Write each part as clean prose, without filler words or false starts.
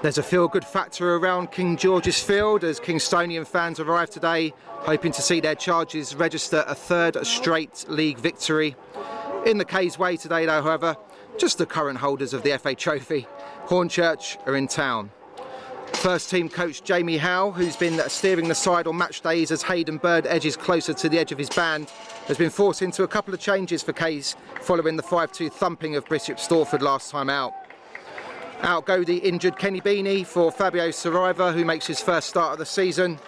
There's a feel-good factor around King George's Field as Kingstonian fans arrive today, hoping to see their Chargers register a third straight league victory. In the K's Way today, though, however, just the current holders of the FA Trophy, Hornchurch, are in town. First team coach Jamie Howe, who's been steering the side on match days as Hayden Bird edges closer to the edge of his band, has been forced into a couple of changes for K's following the 5-2 thumping of Bishop Stortford last time out. Out go the injured Kenny Beanie for Fabio Saraiva, who makes his first start of the season,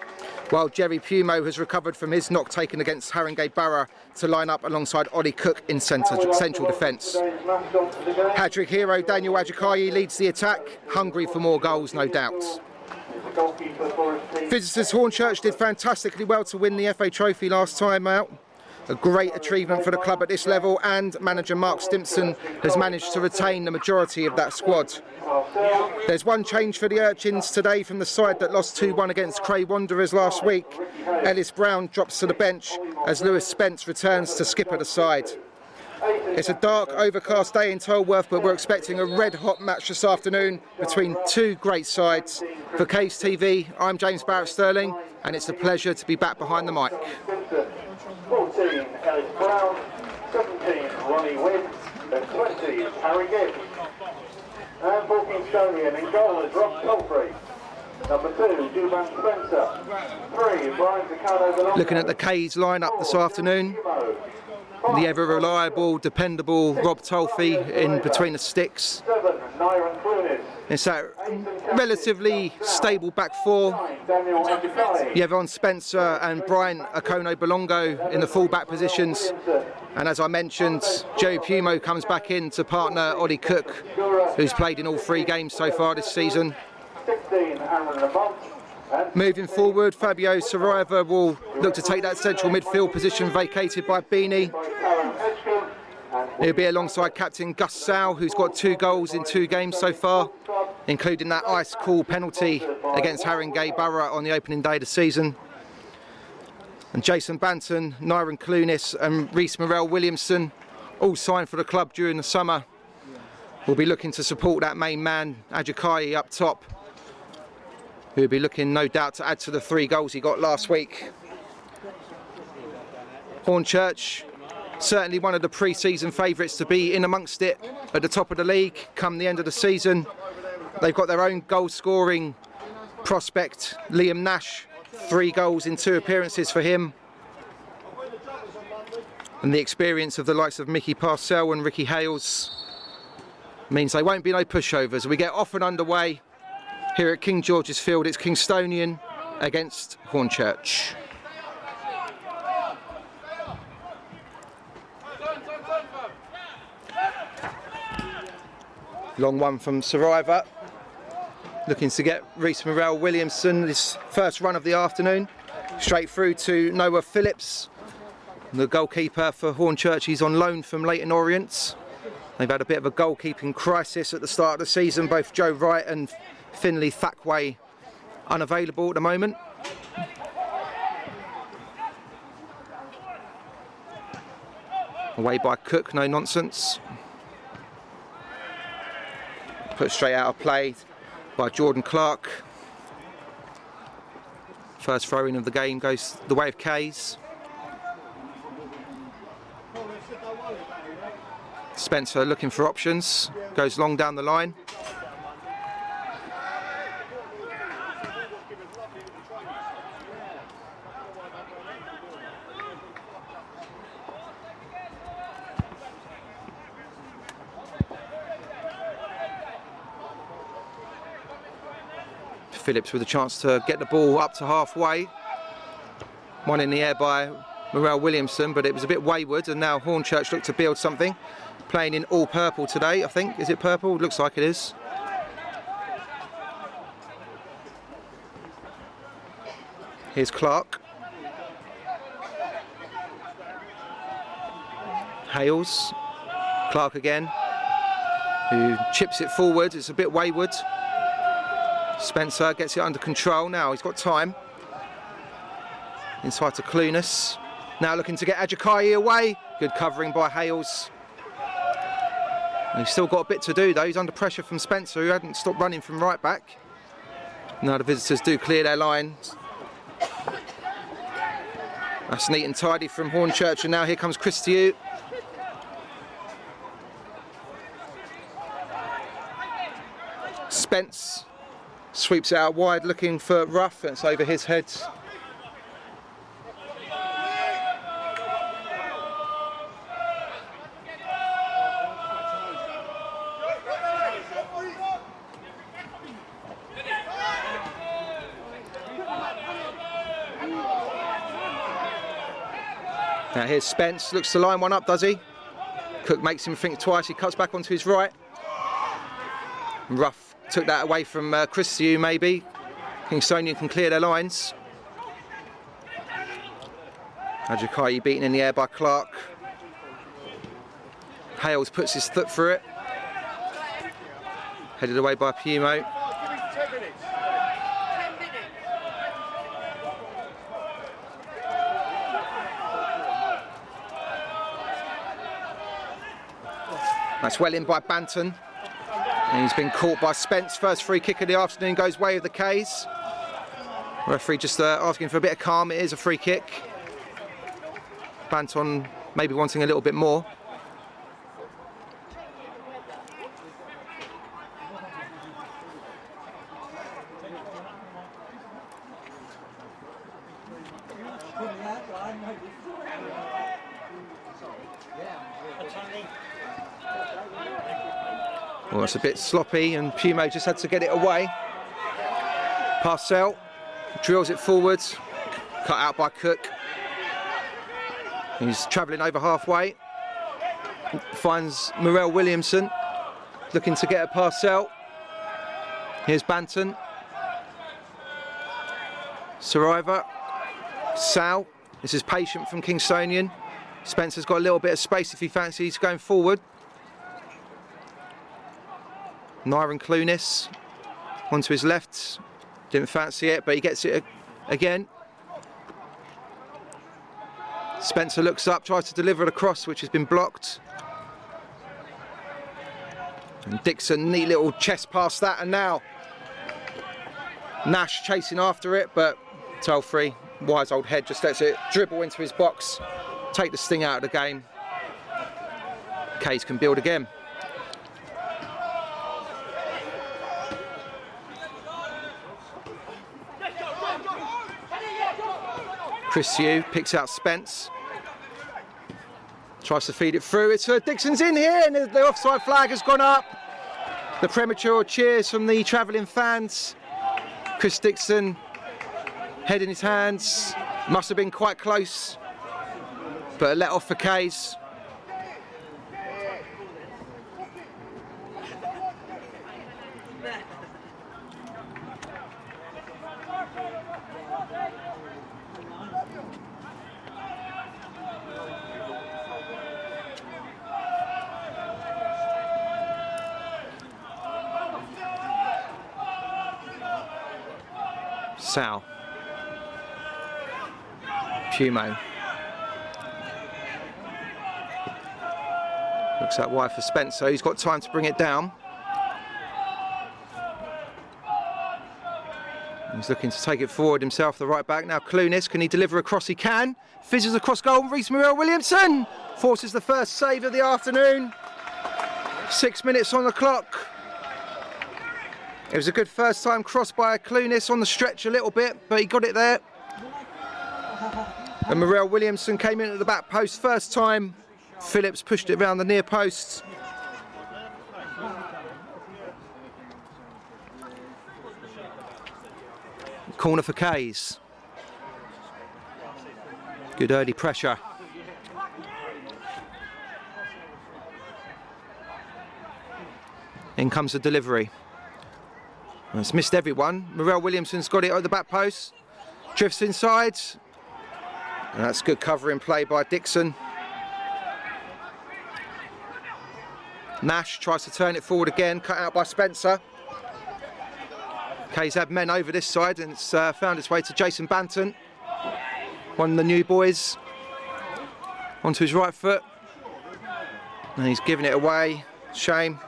while Jerry Pumo has recovered from his knock taken against Haringey Borough to line up alongside Ollie Cook in central defence. Hat-trick hero Daniel Ajakayi leads the attack, hungry for more goals, no doubt. Visitors Hornchurch did fantastically well to win the FA Trophy last time out. A great achievement for the club at this level, and manager Mark Stimpson has managed to retain the majority of that squad. There's one change for the Urchins today from the side that lost 2-1 against Cray Wanderers last week. Ellis Brown drops to the bench as Lewis Spence returns to skipper the side. It's a dark, overcast day in Tolworth, but we're expecting a red-hot match this afternoon between two great sides. For Case TV, I'm James Barrett Sterling, and it's a pleasure to be back behind the mic. 14, Ellis Brown, 17, Ronnie Wynn, and 20, Harry Gibb. And for Kingstonian in goal is Rob Tolfrey. Number 2, Duvan Spencer. 3, Brian Picardo. Looking at the K's line-up this afternoon, the ever-reliable, dependable Rob Tolfrey in between the sticks. 7, Nyron Clunis. It's that relatively stable back four. You have on Spencer and Brian Akono Belongo in the full-back positions. And as I mentioned, Joe Pumo comes back in to partner Ollie Cook, who's played in all 3 games so far this season. 16, Aaron Lamont. Moving forward, Fabio Saraiva will look to take that central midfield position vacated by Beanie. He'll be alongside captain Gus Sow, who's got 2 goals in 2 games so far, including that ice-cool penalty against Haringey Borough on the opening day of the season. And Jason Banton, Nyron Clunis and Reece Morel-Williamson, all signed for the club during the summer, will be looking to support that main man, Ajakayi, up top, who will be looking, no doubt, to add to the 3 goals he got last week. Hornchurch, certainly one of the pre-season favourites to be in amongst it at the top of the league come the end of the season. They've got their own goal-scoring prospect, Liam Nash, 3 goals in 2 appearances for him. And the experience of the likes of Mickey Parcell and Ricky Hales means they won't be no pushovers. We get off and underway here at King George's Field. It's Kingstonian against Hornchurch. Long one from Saraiva, looking to get Reece Morel-Williamson this first run of the afternoon. Straight through to Noah Phillips, the goalkeeper for Hornchurch. He's on loan from Leyton Orient. They've had a bit of a goalkeeping crisis at the start of the season. Both Joe Wright and Finley Thackway unavailable at the moment. Away by Cook, no nonsense. Put straight out of play by Jordan Clark. First throw-in of the game goes the way of K's. Spencer looking for options, goes long down the line. Phillips with a chance to get the ball up to halfway. One in the air by Morel-Williamson, but it was a bit wayward, and now Hornchurch look to build something. Playing in all purple today, I think. Is it purple? Looks like it is. Here's Clark. Hales. Clark again, who chips it forward. It's a bit wayward. Spencer gets it under control now. He's got time. Inside to Clunis. Now looking to get Ajakai away. Good covering by Hales. He's still got a bit to do though. He's under pressure from Spencer, who hadn't stopped running from right back. Now the visitors do clear their lines. That's neat and tidy from Hornchurch, and now here comes Christiu. Spence sweeps it out wide looking for Rough, and it's over his head. Now here's Spence, looks to line one up, does he? Cook makes him think twice, he cuts back onto his right. Rough took that away from Christiu maybe. Kingstonian can clear their lines. Ajakai beaten in the air by Clark. Hales puts his foot through it. Headed away by Pumo. That's well in by Banton. And he's been caught by Spence. First free kick of the afternoon goes way of the K's. Referee just asking for a bit of calm. It is a free kick. Banton maybe wanting a little bit more. Well, it's a bit sloppy and Pumo just had to get it away. Parcell drills it forwards, cut out by Cook. He's travelling over halfway. Finds Morel Williamson looking to get a Parcell. Here's Banton. Saraiva. Sal. This is Patient from Kingstonian. Spencer's got a little bit of space if he fancies going forward. Nyron Clunis onto his left. Didn't fancy it, but he gets it again. Spencer looks up, tries to deliver it across, which has been blocked. And Dixon, neat little chest past that, and now Nash chasing after it, but Telfrey, wise old head, just lets it dribble into his box, take the sting out of the game. Case can build again. Christiu picks out Spence. Tries to feed it through. It's Dixon's in here, and the offside flag has gone up. The premature cheers from the travelling fans. Chris Dixon, head in his hands. Must have been quite close, but a let off for Kays. Sal. Pumo. Looks out wide for Spencer. He's got time to bring it down. He's looking to take it forward himself, the right back. Now Clunis, can he deliver across? He can. Fizzes across goal and Reece Morel Williamson forces the first save of the afternoon. 6 minutes on the clock. It was a good first time cross by Clunis on the stretch a little bit, but he got it there. And Morel Williamson came in at the back post first time. Phillips pushed it around the near post. Corner for Kays. Good early pressure. In comes the delivery. It's missed everyone. Morel Williamson's got it at the back post. Drifts inside. And that's good covering play by Dixon. Nash tries to turn it forward again, cut out by Spencer. Kays had men over this side and it's found its way to Jason Banton, one of the new boys. onto his right foot. And he's giving it away. Shame.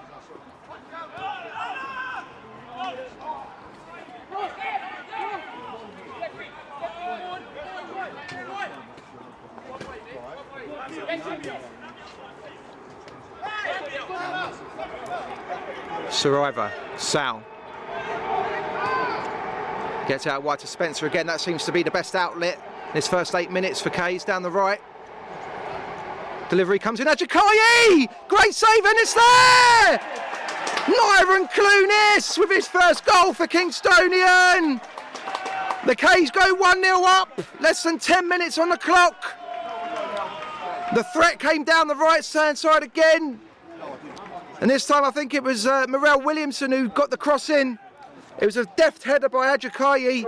Saraiva, Sal. Gets out wide to Spencer again. That seems to be the best outlet in his first 8 minutes for Kays down the right. Delivery comes in. Ajakayi! Great save, and it's there! Nyron Clunis with his first goal for Kingstonian. The Kays go 1-0 up. Less than 10 minutes on the clock. The threat came down the right hand side again. And this time I think it was Morel Williamson who got the cross in. It was a deft header by Ajakayi.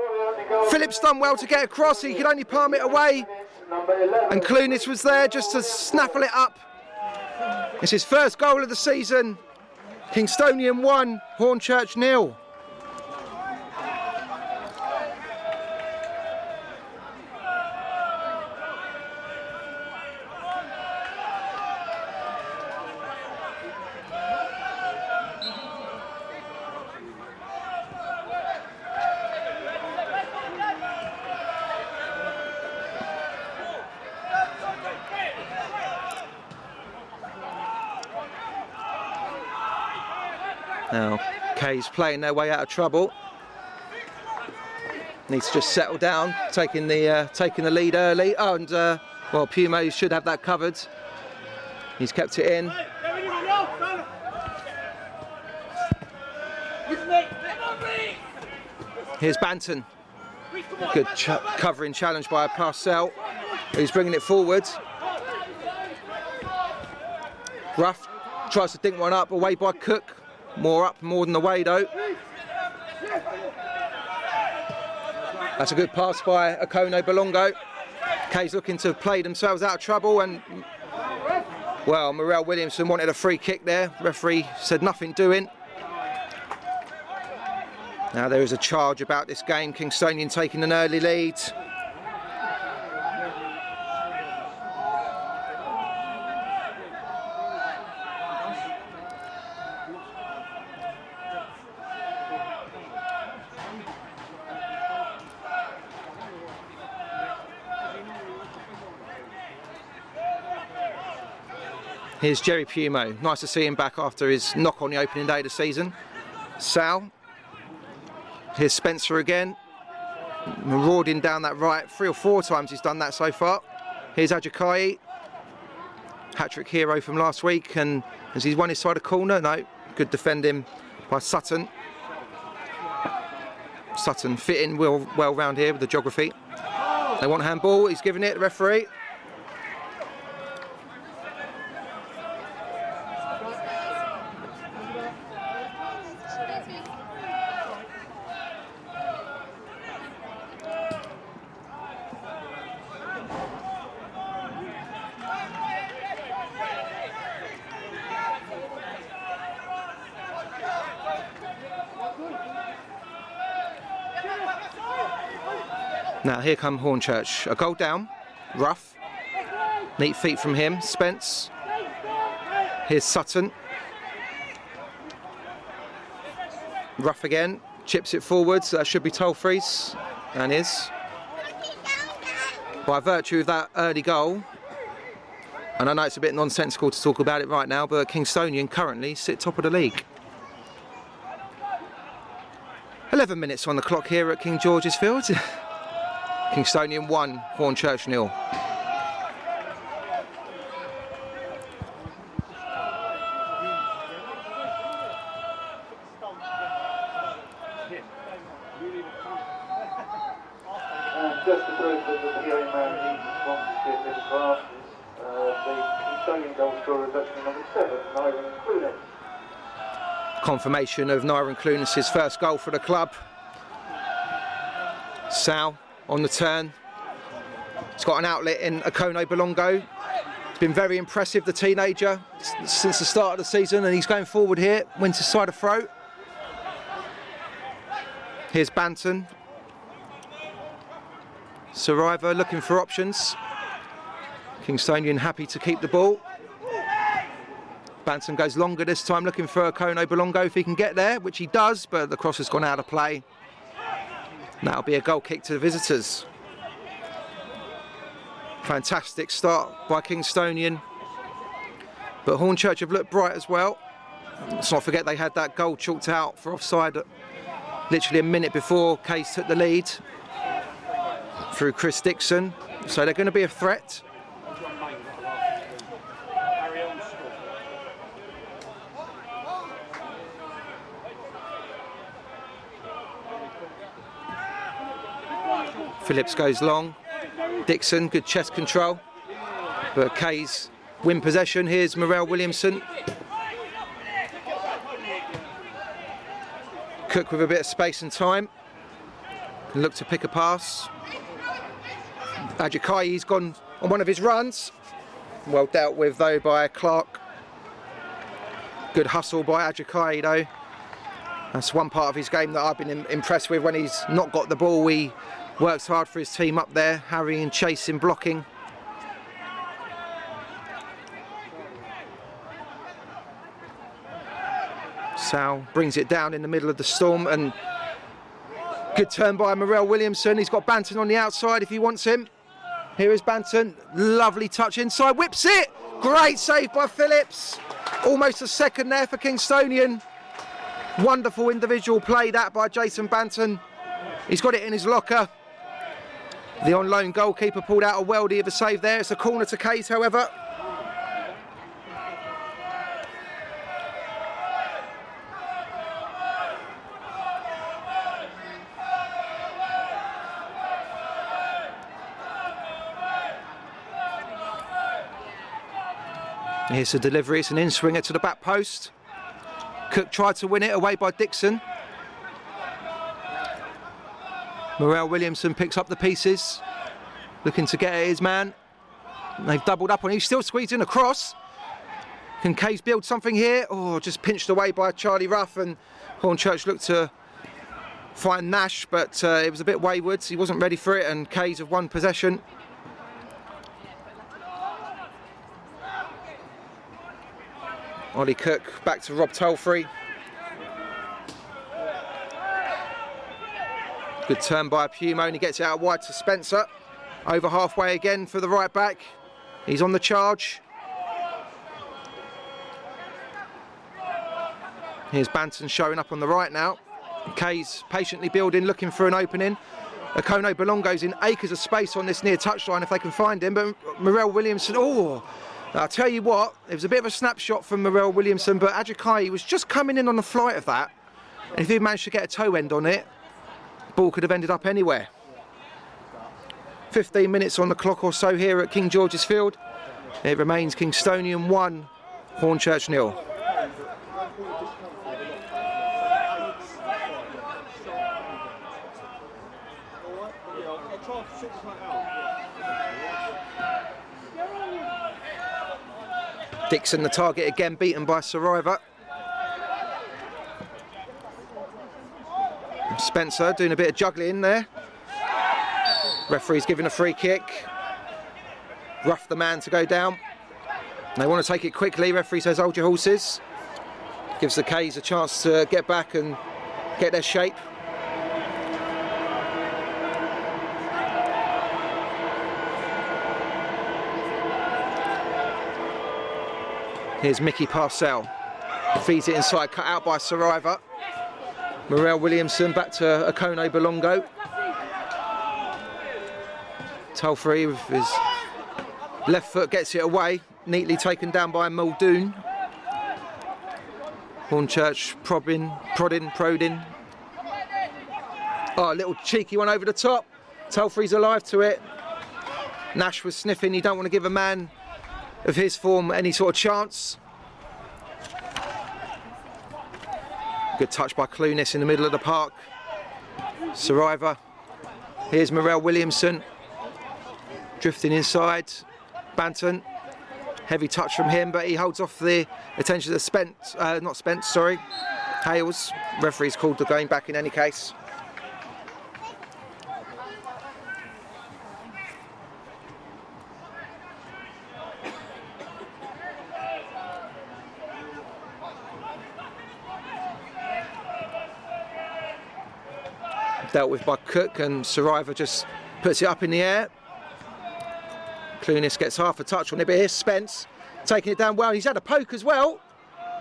Phillips done well to get across. He could only palm it away. And Clunis was there just to snaffle it up. It's his first goal of the season. Kingstonian 1, Hornchurch 0. Now, Kays playing their way out of trouble. Needs to just settle down, taking the lead early. Oh, and well, Pumo should have that covered. He's kept it in. Here's Banton. Good covering challenge by Parcell, who's bringing it forward. Ruff tries to dink one up, away by Cook. More than away though. That's a good pass by Okono Balongo. Kays looking to play themselves out of trouble, and well, Morel Williamson wanted a free kick there. Referee said nothing doing. Now there is a charge about this game. Kingstonian taking an early lead. Here's Jerry Pumo. Nice to see him back after his knock on the opening day of the season. Sal. Here's Spencer again. Marauding down that right. 3 or 4 times he's done that so far. Here's Ajakayi. Hat-trick hero from last week. And as he's won his side of corner, no. Good defending by Sutton. Sutton fitting well round here with the geography. They want handball. He's giving it, the referee. Now here come Hornchurch, a goal down, Ruff, neat feet from him, Spence, here's Sutton, Ruff again, chips it forwards, that should be Tolfries, and is. By virtue of that early goal, and I know it's a bit nonsensical to talk about it right now, but Kingstonian currently sit top of the league. 11 minutes on the clock here at King George's Field. Kingstonian 1, Hornchurch 0. Just to prove that the hearing man needs sponsorship in classes, the Kingstonian goal scorer is actually number 7, Nyron Clunis. Confirmation of Nyron Clunis' first goal for the club. Sal on the turn. He's got an outlet in Okono Balongo. It's been very impressive, the teenager, since the start of the season, and he's going forward here, wins his side of throat. Here's Banton. Saraiva looking for options. Kingstonian happy to keep the ball. Banton goes longer this time, looking for Kono Bolongo if he can get there, which he does, but the cross has gone out of play. And that'll be a goal kick to the visitors. Fantastic start by Kingstonian. But Hornchurch have looked bright as well. Let's not forget they had that goal chalked out for offside literally a minute before Case took the lead through Chris Dixon. So they're going to be a threat. Phillips goes long. Dixon, good chest control. But Kays win possession. Here's Morel Williamson. Cook with a bit of space and time. Can look to pick a pass. Adjakayi's gone on one of his runs. Well dealt with though by Clark. Good hustle by Adjakayi though. That's one part of his game that I've been impressed with. When he's not got the ball, he works hard for his team up there, harrying, chasing, blocking. Sal brings it down in the middle of the storm, and good turn by Morel Williamson. He's got Banton on the outside if he wants him. Here is Banton, lovely touch inside, whips it! Great save by Phillips. Almost a second there for Kingstonian. Wonderful individual play that by Jason Banton. He's got it in his locker. The on loan goalkeeper pulled out a worldie of a save there. It's a corner to Case, however. Here's the delivery. It's an in-swinger to the back post. Cook tried to win it away by Dixon. Morel Williamson picks up the pieces, looking to get at his man. They've doubled up on him. He's still squeezing across. Can Case build something here? Oh, just pinched away by Charlie Ruff, and Hornchurch looked to find Nash, but it was a bit wayward. He wasn't ready for it, and Case have won possession. Ollie Cook back to Rob Tolfrey. Good turn by Pumo, and he gets it out wide to Spencer. Over halfway again for the right back. He's on the charge. Here's Banton showing up on the right now. Kays patiently building, looking for an opening. Kono Bolongo's in acres of space on this near touchline if they can find him, but Morel Williamson, oh! I'll tell you what, it was a bit of a snapshot from Morel Williamson, but Adjakayi was just coming in on the flight of that. And if he managed to get a toe end on it, the ball could have ended up anywhere. 15 minutes on the clock or so here at King George's Field. It remains Kingstonian 1, Hornchurch 0. Dixon the target again, beaten by Saraiva. Spencer doing a bit of juggling there. Referee's giving a free kick. Rough the man to go down. They want to take it quickly. Referee says hold your horses. Gives the K's a chance to get back and get their shape. Here's Mickey Parcell. Feeds it inside, cut out by Saraiva. Morel Williamson back to Kono Bolongo. Tolfrey with his left foot gets it away. Neatly taken down by Muldoon. Hornchurch prodding. Oh, a little cheeky one over the top. Tolfrey's alive to it. Nash was sniffing. You don't want to give a man of his form any sort of chance. Good touch by Clunis in the middle of the park. Saraiva. Here's Morel Williamson. Drifting inside. Banton. Heavy touch from him, but he holds off the attention of Hales. Referee's called the game back in any case. Dealt with by Cook, and Saraiva just puts it up in the air. Clunis gets half a touch on it, but here's Spence taking it down well. He's had a poke as well.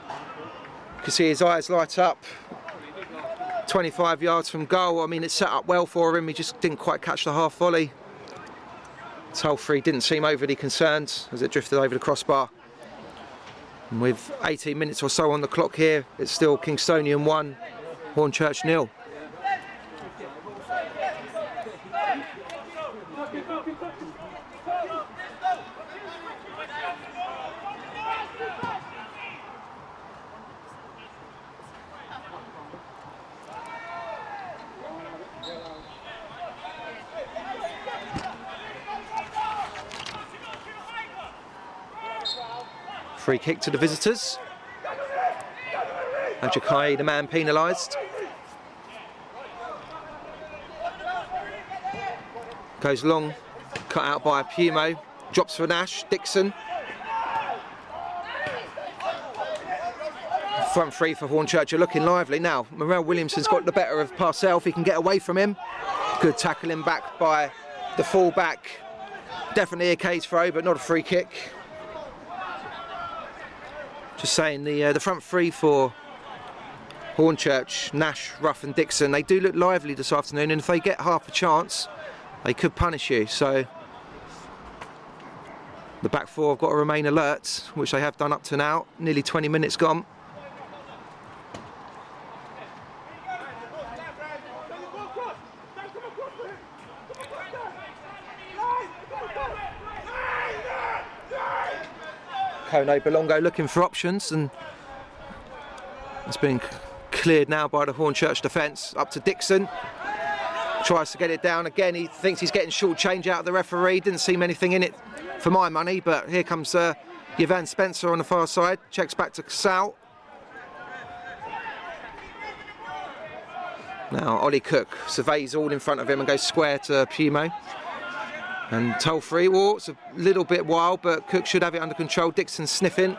You can see his eyes light up. 25 yards from goal. I mean, it's set up well for him. He just didn't quite catch the half volley. Tolfree didn't seem overly concerned as it drifted over the crossbar. And with 18 minutes or so on the clock here, it's still Kingstonian 1, Hornchurch 0. Free kick to the visitors. Ajakai, the man penalised. Goes long, cut out by Pumo. Drops for Nash. Dixon. Front three for Hornchurch are looking lively now. Morel Williamson's got the better of Parcell if he can get away from him. Good tackling back by the full-back. Definitely a cage throw, but not a free kick. Just saying, the front three for Hornchurch, Nash, Ruff and Dixon, they do look lively this afternoon, and if they get half a chance, they could punish you. So the back four have got to remain alert, which they have done up to now. Nearly 20 minutes gone. Kono Belongo looking for options, and it's been cleared now by the Hornchurch defence. Up to Dixon, tries to get it down again. He thinks he's getting short change out of the referee. Didn't seem anything in it for my money, but here comes Yvan Spencer on the far side. Checks back to Sal. Now Ollie Cook surveys all in front of him and goes square to Pumo. And Tolfree, well, it's a little bit wild, but Cook should have it under control. Dixon sniffing,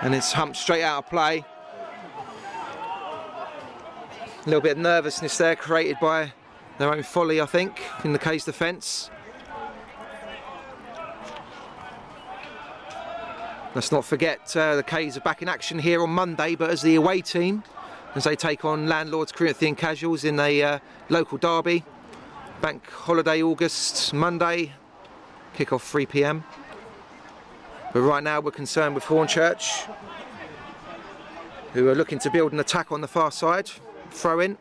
and it's humped straight out of play. A little bit of nervousness there created by their own folly, I think, in the K's defence. Let's not forget the K's are back in action here on Monday, but as the away team, as they take on Landlords Corinthian Casuals in a local derby. Bank holiday August, Monday, kick-off 3 p.m. But right now we're concerned with Hornchurch, who are looking to build an attack on the far side. Throw in.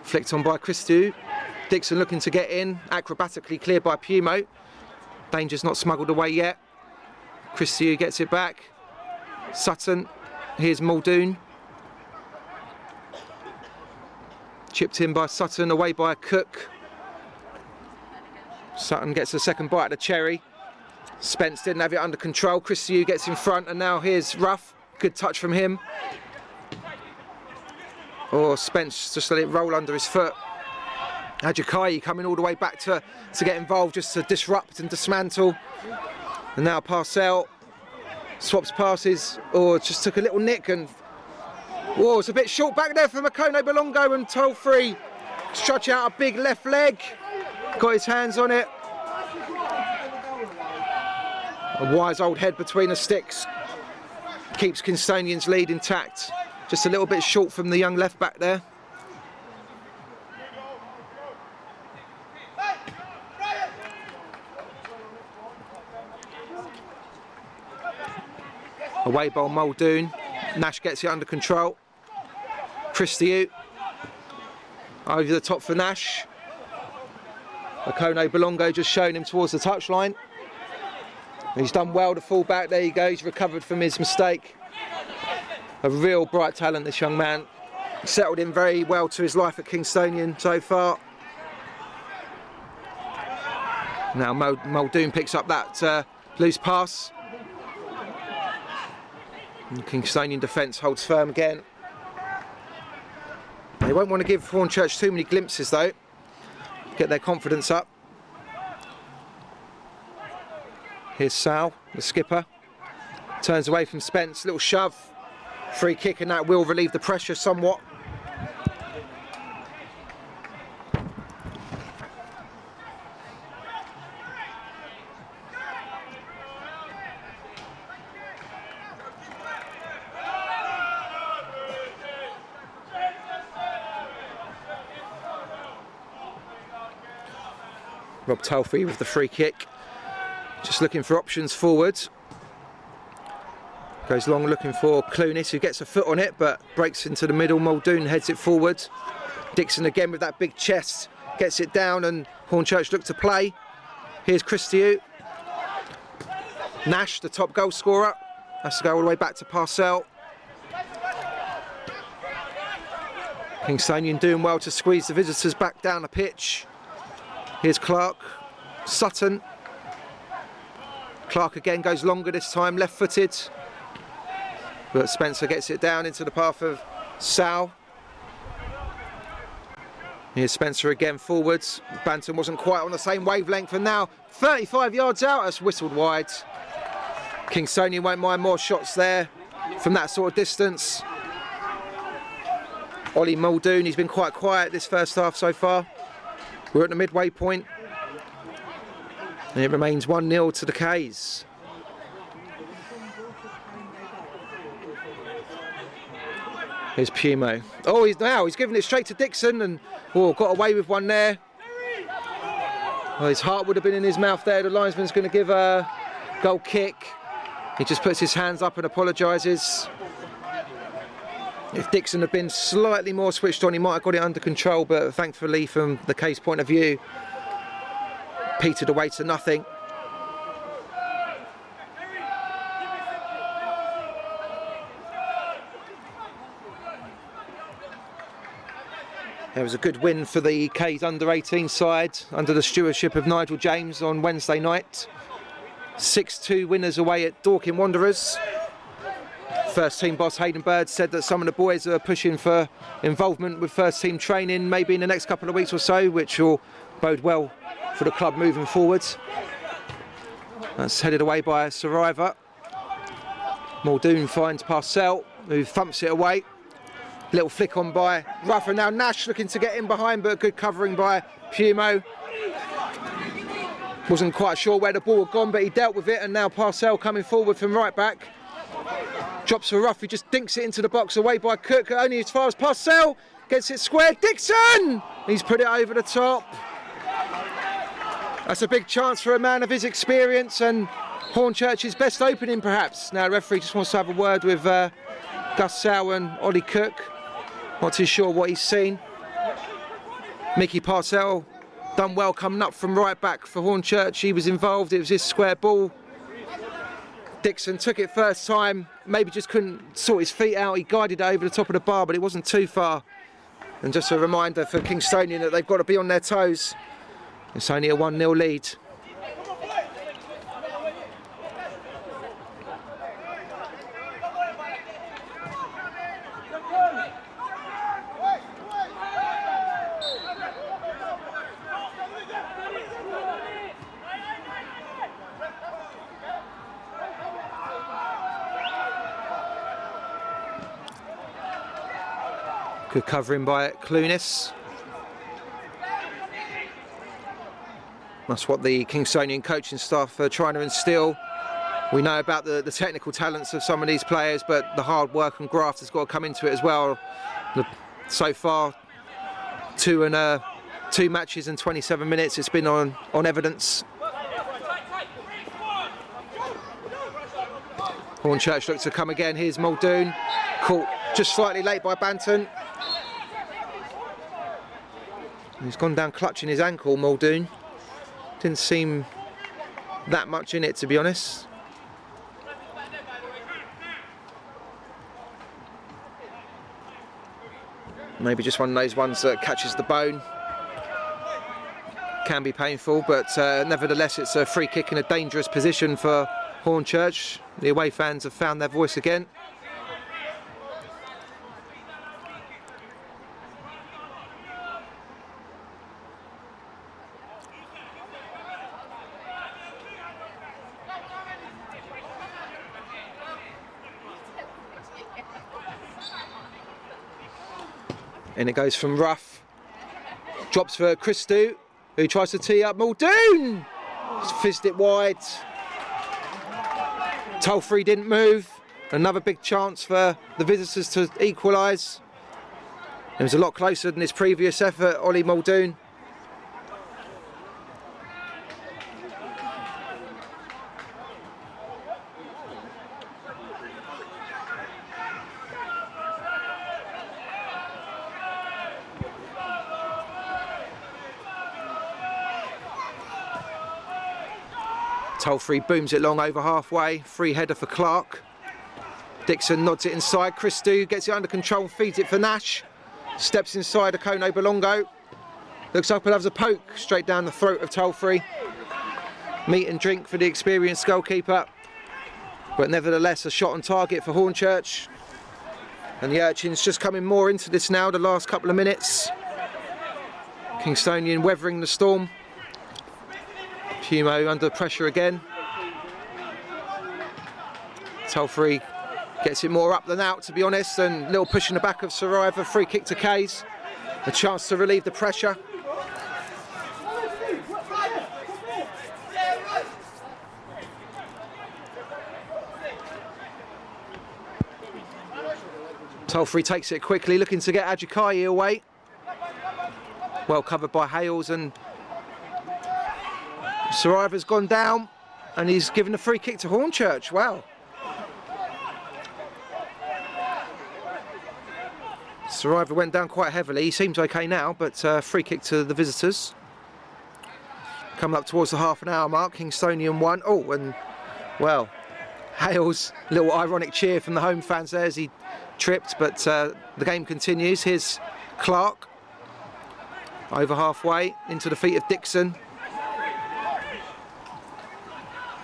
Flicked on by Christou. Dixon looking to get in, acrobatically cleared by Pumo. Danger's not smuggled away yet. Christou gets it back. Sutton, here's Muldoon. Chipped in by Sutton, away by Cook. Sutton gets a second bite of the cherry. Spence didn't have it under control. Christou gets in front, and now here's Ruff. Good touch from him. Or Spence just let it roll under his foot. Ajakai coming all the way back to get involved, just to disrupt and dismantle. And now Parcell swaps passes, or just took a little nick, and whoa, it's a bit short back there for Makono Belongo, and Tolfree stretch out a big left leg, got his hands on it. A wise old head between the sticks keeps Kingstonian's lead intact. Just a little bit short from the young left back there. Away ball Muldoon. Nash gets it under control. Christou over the top for Nash. Makono Belongo just showing him towards the touchline. He's done well to fall back. There you go. He's recovered from his mistake. A real bright talent, this young man. Settled in very well to his life at Kingstonian so far. Now Muldoon picks up that loose pass. And Kingstonian defence holds firm again. They won't want to give Hornchurch too many glimpses though. Get their confidence up. Here's Sal, the skipper. Turns away from Spence, little shove. Free kick, and that will relieve the pressure somewhat. Rob Telfrey with the free kick. Just looking for options forward. Goes long looking for Clunis, who gets a foot on it but breaks into the middle. Muldoon heads it forward. Dixon again with that big chest. Gets it down and Hornchurch look to play. Here's Christiu. Nash, the top goal scorer. Has to go all the way back to Parcell. Kingstonian doing well to squeeze the visitors back down the pitch. Here's Clark, Sutton. Clark again goes longer this time, left-footed. But Spencer gets it down into the path of Sal. Here's Spencer again forwards. Banton wasn't quite on the same wavelength, and now 35 yards out, that's whistled wide. Kingstonian won't mind more shots there from that sort of distance. Ollie Muldoon, he's been quite quiet this first half so far. We're at the midway point, and it remains 1-0 to the K's. Here's Pumo. Oh, he's giving it straight to Dixon, and got away with one there. Well, his heart would have been in his mouth there. The linesman's going to give a goal kick. He just puts his hands up and apologises. If Dixon had been slightly more switched on, he might have got it under control, but thankfully from the K's point of view, petered away to nothing. There was a good win for the K's under-18 side under the stewardship of Nigel James on Wednesday night. 6-2 winners away at Dorking Wanderers. First team boss Hayden Bird said that some of the boys are pushing for involvement with first team training maybe in the next couple of weeks or so, which will bode well for the club moving forwards. That's headed away by Saraiva. Muldoon finds Parcell, who thumps it away. Little flick on by Ruffer. Now Nash looking to get in behind, but good covering by Pumo. Wasn't quite sure where the ball had gone, but he dealt with it, and now Parcell coming forward from right back. Drops for Ruff, he just dinks it into the box, away by Cook, only as far as Parcell. Gets it square, Dixon! He's put it over the top. That's a big chance for a man of his experience, and Hornchurch's best opening perhaps. Now the referee just wants to have a word with Gus Sow and Ollie Cook. Not too sure what he's seen. Mickey Parcell done well coming up from right back for Hornchurch. He was involved, it was his square ball. Dixon took it first time, maybe just couldn't sort his feet out. He guided it over the top of the bar, but it wasn't too far. And just a reminder for Kingstonian that they've got to be on their toes. It's only a 1-0 lead. Good covering by Clunis. That's what the Kingstonian coaching staff are trying to instil. We know about the technical talents of some of these players, but the hard work and graft has got to come into it as well. So far, two matches in 27 minutes, it's been on evidence. Hornchurch looks to come again. Here's Muldoon, caught just slightly late by Banton. He's gone down clutching his ankle, Muldoon. Didn't seem that much in it, to be honest. Maybe just one of those ones that catches the bone. Can be painful, but nevertheless it's a free kick in a dangerous position for Hornchurch. The away fans have found their voice again. And it goes from Rough. Drops for Christou, who tries to tee up Muldoon. Fizzed it wide. Tolfree didn't move. Another big chance for the visitors to equalise. It was a lot closer than his previous effort, Ollie Muldoon. Tolfree booms it long over halfway. Free header for Clark. Dixon nods it inside. Christou gets it under control, feeds it for Nash. Steps inside Akono Balongo. Looks up and has a poke straight down the throat of Tolfree. Meat and drink for the experienced goalkeeper. But nevertheless, a shot on target for Hornchurch. And the Urchins just coming more into this now, the last couple of minutes. Kingstonian weathering the storm. Pumo under pressure again. Tolfree gets it more up than out, to be honest, and a little push in the back of Saraiva. Free kick to Kays. A chance to relieve the pressure. Tolfree takes it quickly, looking to get Ajakai away. Well covered by Hales, and Saraiva's gone down, and he's given a free kick to Hornchurch. Wow. Saraiva went down quite heavily. He seems okay now, but free kick to the visitors. Coming up towards the half an hour mark. Kingstonian 1. Oh, and well, Hales, little ironic cheer from the home fans there as he tripped, but the game continues. Here's Clark over halfway into the feet of Dixon.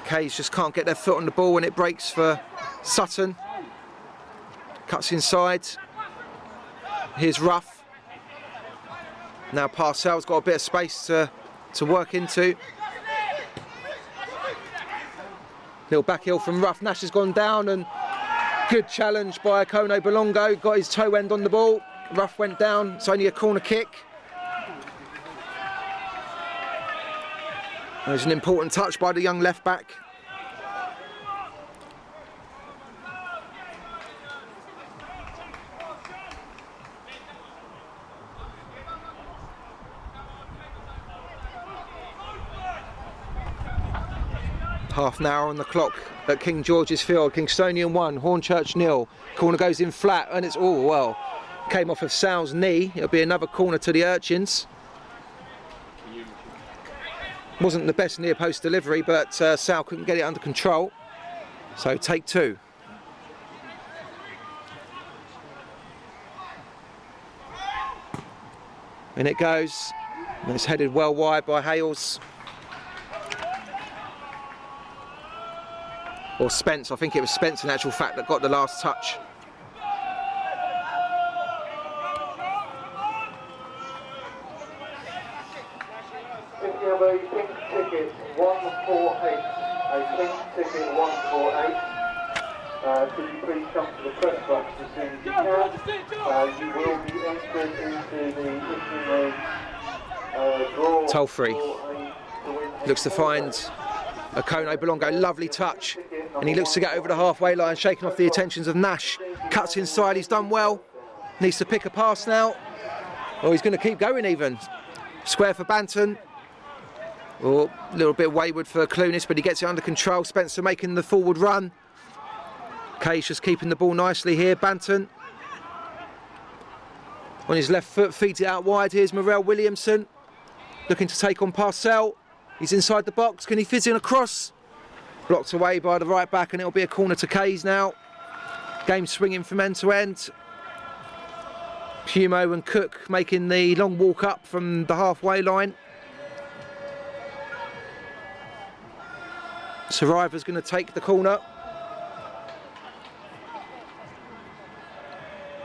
Kays just can't get their foot on the ball when it breaks for Sutton. Cuts inside. Here's Rough. Now Parcell's got a bit of space to work into. Little back heel from Rough. Nash has gone down, and good challenge by Akono Balongo. Got his toe end on the ball. Rough went down. It's only a corner kick. There's an important touch by the young left back. Half an hour on the clock at King George's Field. Kingstonian 1, Hornchurch 0. Corner goes in flat, and it's all well. Came off of Sal's knee. It'll be another corner to the Urchins. Wasn't the best near post delivery, but Sal couldn't get it under control. So take 2. And it goes. And it's headed well wide by Hales. Or Spence, I think it was Spence in actual fact that got the last touch. If you have a pink ticket 148, a pink ticket 148, could you please come to the press box as soon as you can? You will be entered into the draw. Tolfree looks to find Akono Balongo, lovely touch, and he looks to get over the halfway line, shaking off the attentions of Nash. Cuts inside, he's done well. Needs to pick a pass now. Oh, he's going to keep going even. Square for Banton. Oh, a little bit wayward for Clunis, but he gets it under control. Spencer making the forward run. Kays just keeping the ball nicely here. Banton on his left foot, feeds it out wide. Here's Morel Williamson looking to take on Parcell. He's inside the box. Can he fizz in across? Blocked away by the right back, and it'll be a corner to Kays now. Game swinging from end to end. Pumo and Cook making the long walk up from the halfway line. Saraiva's going to take the corner.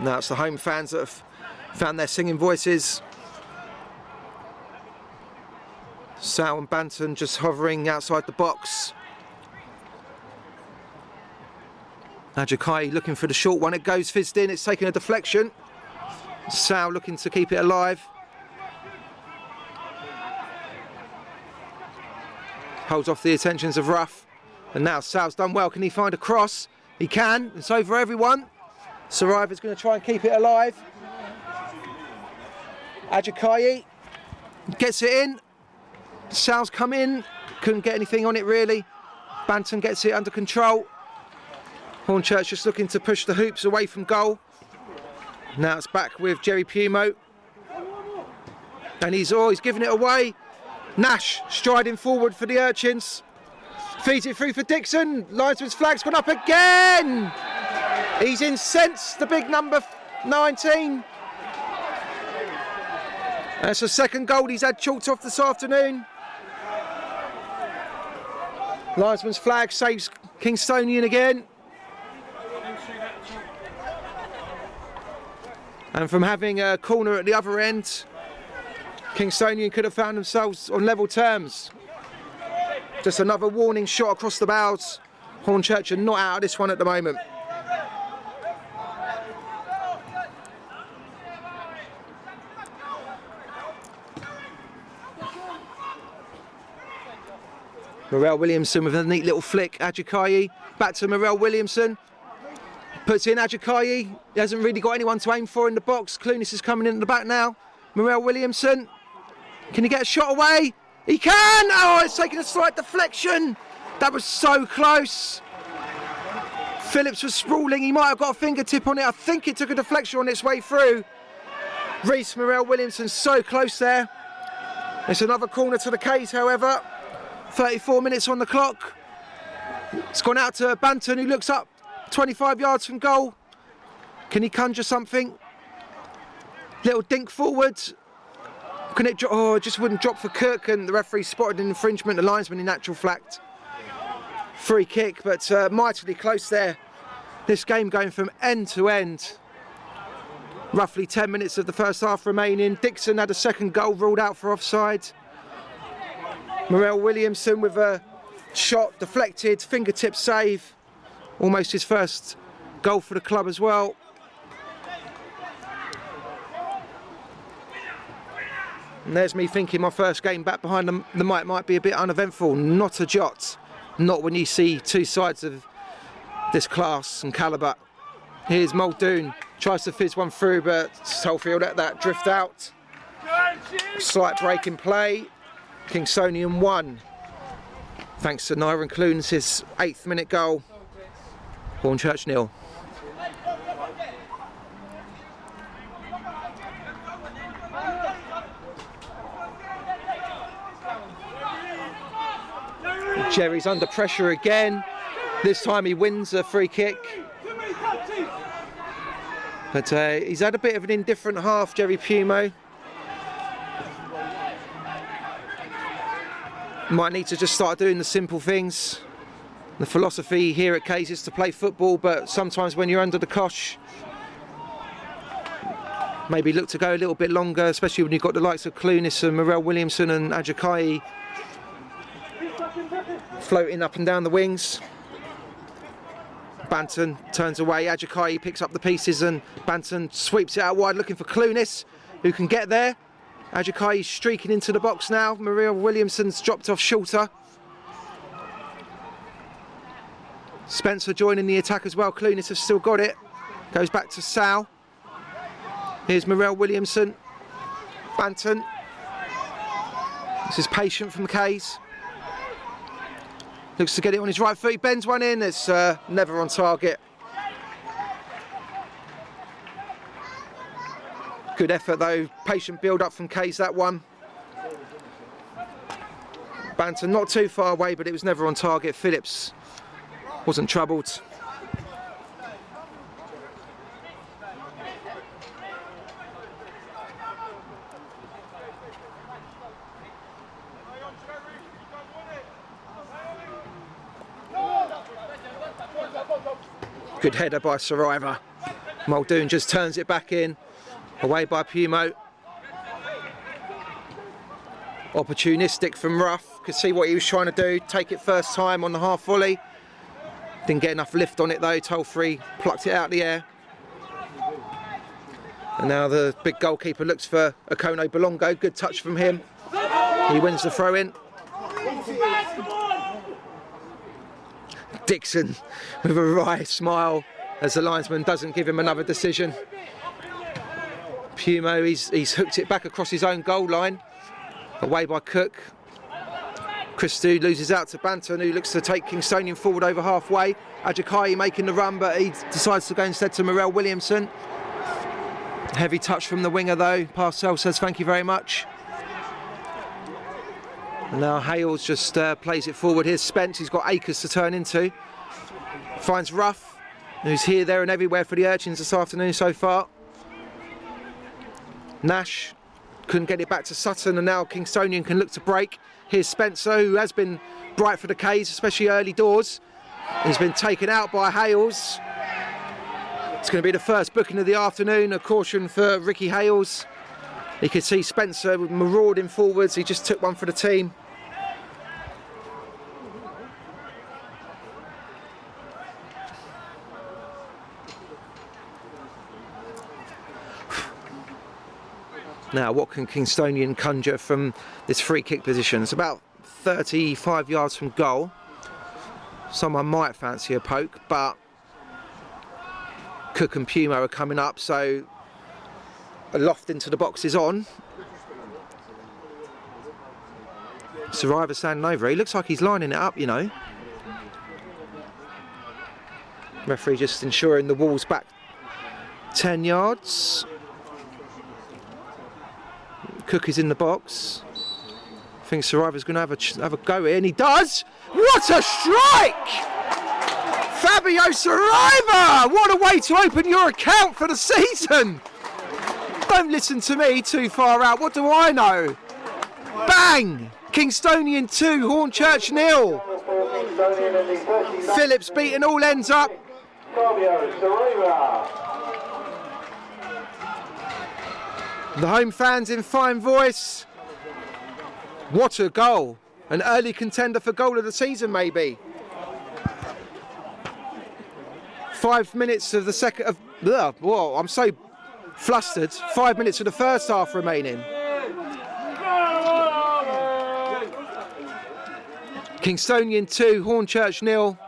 Now it's the home fans that have found their singing voices. Sal and Banton just hovering outside the box. Ajakai looking for the short one. It goes fizzed in. It's taken a deflection. Sal looking to keep it alive. Holds off the attentions of Ruff. And now Sal's done well. Can he find a cross? He can. It's over everyone. Saraiva's going to try and keep it alive. Ajakai gets it in. Sal's come in. Couldn't get anything on it really. Banton gets it under control. Hornchurch just looking to push the hoops away from goal. Now it's back with Jerry Pumo. And he's giving it away. Nash striding forward for the Urchins. Feeds it through for Dixon. Linesman's flag's gone up again. He's incensed, the big number 19. That's the second goal he's had chalked off this afternoon. Linesman's flag saves Kingstonian again. And from having a corner at the other end, Kingstonian could have found themselves on level terms. Just another warning shot across the bows. Hornchurch are not out of this one at the moment. Morel Williamson with a neat little flick. Ajakai back to Morel Williamson. Puts in Ajakai. He hasn't really got anyone to aim for in the box. Clunis is coming in at the back now. Morel Williamson. Can he get a shot away? He can! Oh, it's taking a slight deflection. That was so close. Phillips was sprawling. He might have got a fingertip on it. I think it took a deflection on its way through. Reese Morel Williamson so close there. It's another corner to the K's, however. 34 minutes on the clock. It's gone out to Banton, who looks up 25 yards from goal. Can he conjure something? Little dink forward. Can it drop? Oh, it just wouldn't drop for Cook, and the referee spotted an infringement. The linesman in actual fact. Free kick, but mightily close there. This game going from end to end. Roughly 10 minutes of the first half remaining. Dixon had a second goal ruled out for offside. Morel Williamson with a shot deflected, fingertip save. Almost his first goal for the club as well. And there's me thinking my first game back behind the mic might be a bit uneventful. Not a jot. Not when you see two sides of this class and calibre. Here's Muldoon. Tries to fizz one through, but Solfield let that drift out. Slight break in play. Kingstonian 1. Thanks to Nyron Clunis' 8th minute goal. Hornchurch 0. Jerry's under pressure again. This time he wins a free kick. But he's had a bit of an indifferent half, Jerry Pumo. Might need to just start doing the simple things. The philosophy here at K's is to play football, but sometimes when you're under the cosh, maybe look to go a little bit longer, especially when you've got the likes of Clunis and Morel Williamson and Ajakai floating up and down the wings. Banton turns away, Ajakai picks up the pieces and Banton sweeps it out wide looking for Clunis, who can get there. Ajakai streaking into the box now. Morel Williamson's dropped off shorter. Spencer joining the attack as well. Clunis has still got it. Goes back to Sal. Here's Morel Williamson. Banton. This is patient from K's. Looks to get it on his right foot. He bends one in. It's never on target. Good effort though. Patient build up from K's, that one. Banton not too far away, but it was never on target. Phillips wasn't troubled. Good header by Saraiva. Muldoon just turns it back in. Away by Pumo. Opportunistic from Ruff. Could see what he was trying to do. Take it first time on the half volley. Didn't get enough lift on it though. Tolfree plucked it out of the air. And now the big goalkeeper looks for Okono Bolongo. Good touch from him. He wins the throw in. Dixon with a wry smile as the linesman doesn't give him another decision. Pumo, he's hooked it back across his own goal line. Away by Cook. Christou loses out to Banton, who looks to take Kingstonian forward over halfway. Ajakai making the run, but he decides to go instead to Morel Williamson. Heavy touch from the winger though. Parcell says thank you very much. And now Hales just plays it forward. Here's Spence, he's got acres to turn into. Finds Ruff, who's here, there and everywhere for the Urchins this afternoon so far. Nash couldn't get it back to Sutton, and now Kingstonian can look to break. Here's Spencer, who has been bright for the K's, especially early doors. He's been taken out by Hales. It's going to be the first booking of the afternoon, a caution for Ricky Hales. You can see Spencer marauding forwards, he just took one for the team. Now, what can Kingstonian conjure from this free kick position? It's about 35 yards from goal. Someone might fancy a poke, but Cook and Pumo are coming up, so a loft into the box is on. Saraiva standing over. He looks like he's lining it up, you know. Referee just ensuring the wall's back 10 yards. Cook is in the box. I think Saraiva's going to have a go here, and he does! What a strike! Fabio Saraiva! What a way to open your account for the season! Don't listen to me too far out, what do I know? Bang! Kingstonian 2, Hornchurch 0. Phillips beating all ends up. Fabio Saraiva. The home fans in fine voice. What a goal. An early contender for goal of the season, maybe. 5 minutes of the second of... Whoa, I'm so flustered. 5 minutes of the first half remaining. Kingstonian 2, Hornchurch 0.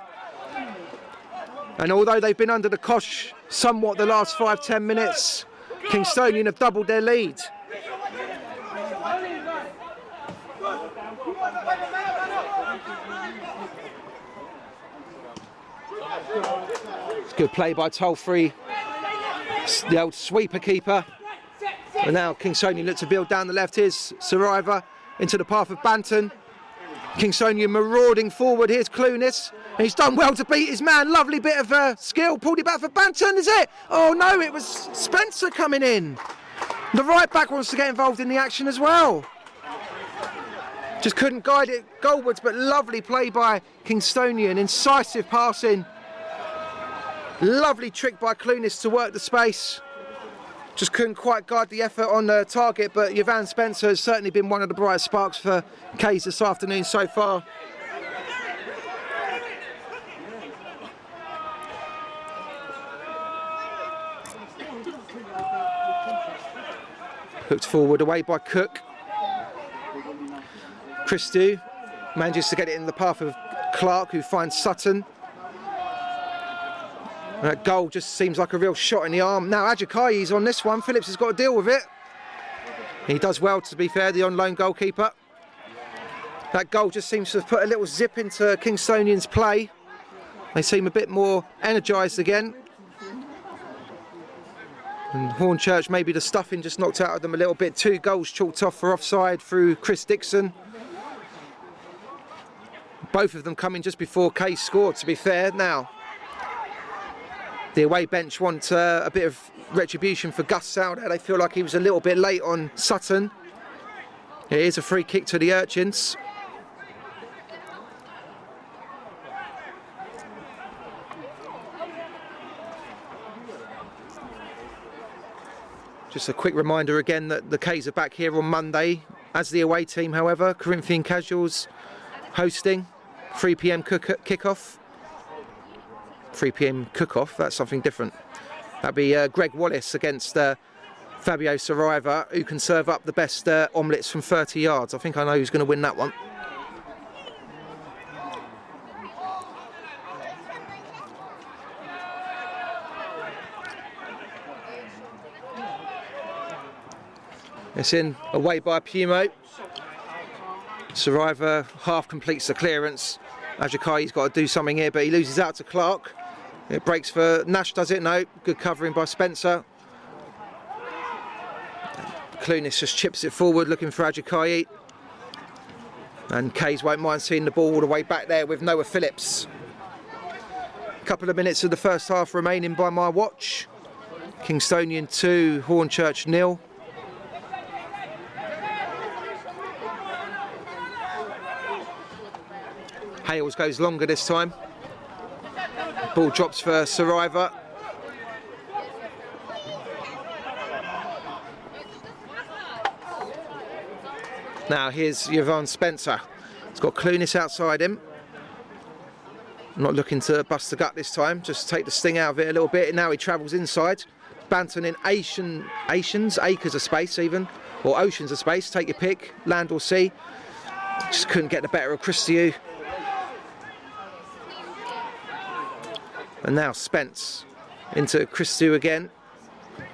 And although they've been under the cosh somewhat the last 5-10 minutes, Kingstonian have doubled their lead. It's good play by Tolfree, the old sweeper keeper. And now Kingstonian look to build down the left. Here's Saraiva into the path of Banton. Kingstonian marauding forward. Here's Clunis. And he's done well to beat his man. Lovely bit of skill. Pulled it back for Banton, is it? Oh no, it was Spencer coming in. The right back wants to get involved in the action as well. Just couldn't guide it goalwards, but lovely play by Kingstonian. Incisive passing. Lovely trick by Clunis to work the space. Just couldn't quite guide the effort on the target, but Yvan Spencer has certainly been one of the bright sparks for K's this afternoon so far. Hooked forward away by Cook. Christou manages to get it in the path of Clark, who finds Sutton. That goal just seems like a real shot in the arm. Now Ajakai on this one. Phillips has got to deal with it. He does well, to be fair, the on-loan goalkeeper. That goal just seems to have put a little zip into Kingstonian's play. They seem a bit more energised again. And Hornchurch, maybe the stuffing just knocked out of them a little bit. 2 goals chalked off for offside through Chris Dixon. Both of them coming just before Kay scored, to be fair. Now, the away bench want a bit of retribution for Gus Sauder. They feel like he was a little bit late on Sutton. It is a free kick to the Urchins. Just a quick reminder again that the K's are back here on Monday as the away team, however. Corinthian Casuals hosting. 3 p.m. kick-off. 3 p.m. cook-off, that's something different. That'd be Greg Wallace against Fabio Saraiva, who can serve up the best omelettes from 30 yards. I think I know who's going to win that one. It's in, away by Pumo. Saraiva half completes the clearance. Ajakayi's got to do something here, but he loses out to Clark. It breaks for Nash, does it? No. Good covering by Spencer. Clunis just chips it forward, looking for Ajakayi. And Kays won't mind seeing the ball all the way back there with Noah Phillips. A couple of minutes of the first half remaining by my watch. Kingstonian 2, Hornchurch 0. Hales goes longer this time. Ball drops for Saraiva. Now here's Yvonne Spencer. He's got Clunis outside him. Not looking to bust the gut this time, just take the sting out of it a little bit. And now he travels inside. Banton in acres of space even, or oceans of space, take your pick, land or sea. Just couldn't get the better of Christiu. And now Spence into Christiu again.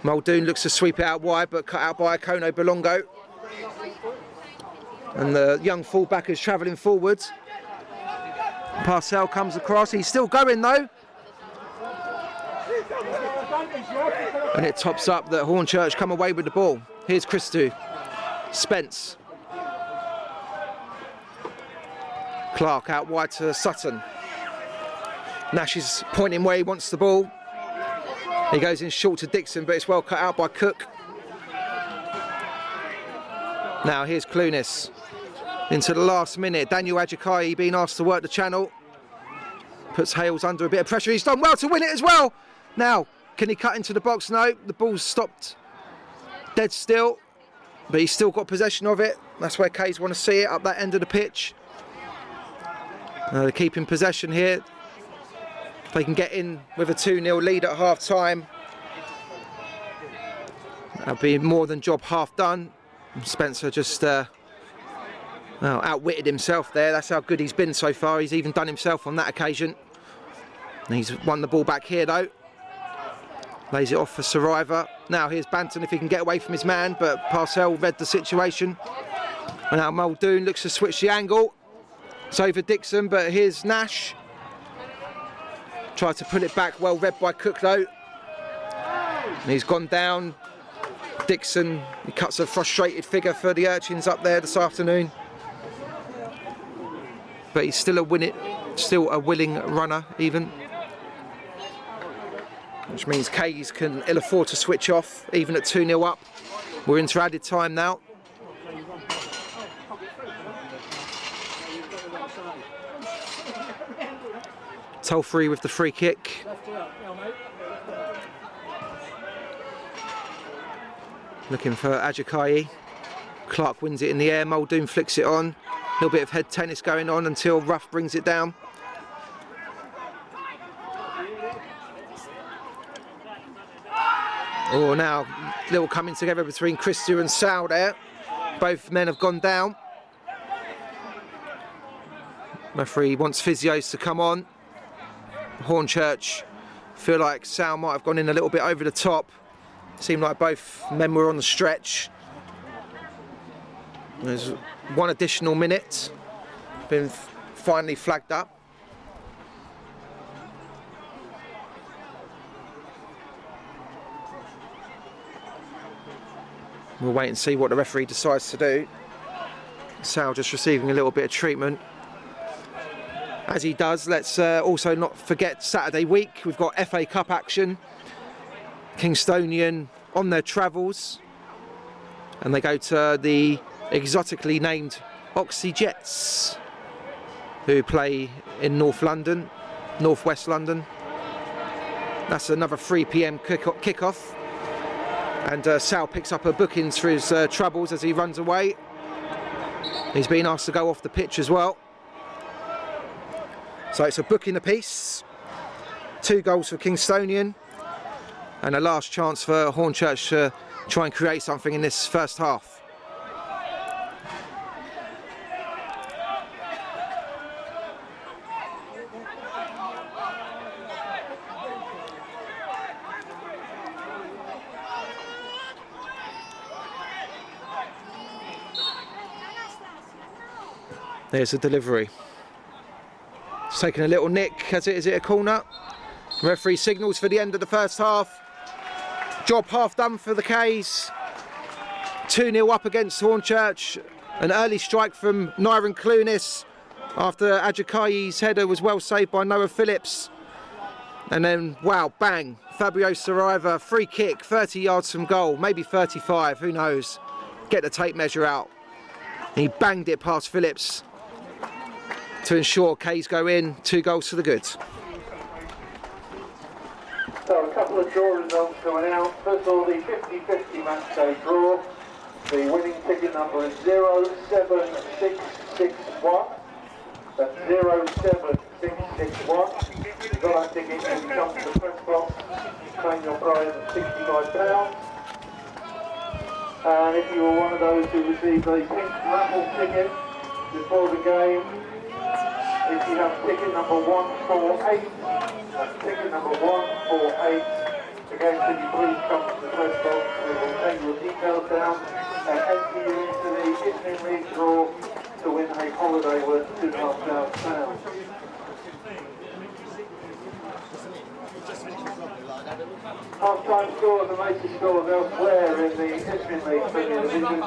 Muldoon looks to sweep it out wide, but cut out by Kono Belongo. And the young fullback is travelling forwards. Parcell comes across, he's still going though. And it tops up that Hornchurch come away with the ball. Here's Christiu. Spence. Clark out wide to Sutton. Nash is pointing where he wants the ball. He goes in short to Dixon, but it's well cut out by Cook. Now here's Clunis. Into the last minute, Daniel Ajakayi being asked to work the channel. Puts Hales under a bit of pressure. He's done well to win it as well. Now, can he cut into the box? No, the ball's stopped dead still, but he's still got possession of it. That's where Kays want to see it, up that end of the pitch. They're keeping possession here. If they can get in with a 2-0 lead at half time, that'll be more than job half done. Spencer just outwitted himself there. That's how good he's been so far. He's even done himself on that occasion. And he's won the ball back here though. Lays it off for Saraiva. Now here's Banton if he can get away from his man, but Parcell read the situation. And now Muldoon looks to switch the angle. It's over Dixon, but here's Nash. Tried to pull it back, well read by Cook though. And he's gone down. Dixon, he cuts a frustrated figure for the urchins up there this afternoon. But he's still a willing runner even. Which means Kays can ill afford to switch off, even at 2-0 up. We're into added time now. Telfrey with the free kick. Looking for Ajakayi. Clark wins it in the air, Muldoon flicks it on. A little bit of head tennis going on until Ruff brings it down. Oh, now little coming together between Christiu and Sal there. Both men have gone down. Referee wants physios to come on. Hornchurch feel like Sal might have gone in a little bit over the top. Seemed like both men were on the stretch. There's one additional minute. Been finally flagged up. We'll wait and see what the referee decides to do. Sal just receiving a little bit of treatment. As he does, let's also not forget Saturday week. We've got FA Cup action. Kingstonian on their travels. And they go to the exotically named Oxley Jets, who play in North London, North West London. That's another 3 PM kickoff. And Sal picks up her bookings for his troubles as he runs away. He's been asked to go off the pitch as well. So it's a booking apiece. 2 goals for Kingstonian. And a last chance for Hornchurch to try and create something in this first half. There's a delivery. It's taking a little nick. Is it a corner? Referee signals for the end of the first half. Job half done for the K's. 2-0 up against Hornchurch. An early strike from Nyron Clunis after Ajakayi's header was well saved by Noah Phillips. And then, wow, bang. Fabio Saraiva, free kick, 30 yards from goal, maybe 35, who knows. Get the tape measure out. And he banged it past Phillips to ensure K's go in. 2 goals to the good. So a couple of draw results to announce. First of all, the 50-50 match day draw. The winning ticket number is 07661. That's 07661. You've got that ticket, you can come to the press box, claim your prize of £65. And if you were one of those who received a pink raffle ticket before the game, if you have ticket number 148, that's ticket number 148, again, could you please come to the press box, we will take your details down and enter you into the Isthmian League draw to win a holiday worth £2,500. Half-time scores and latest scores elsewhere in the Isthmian League Premier Division.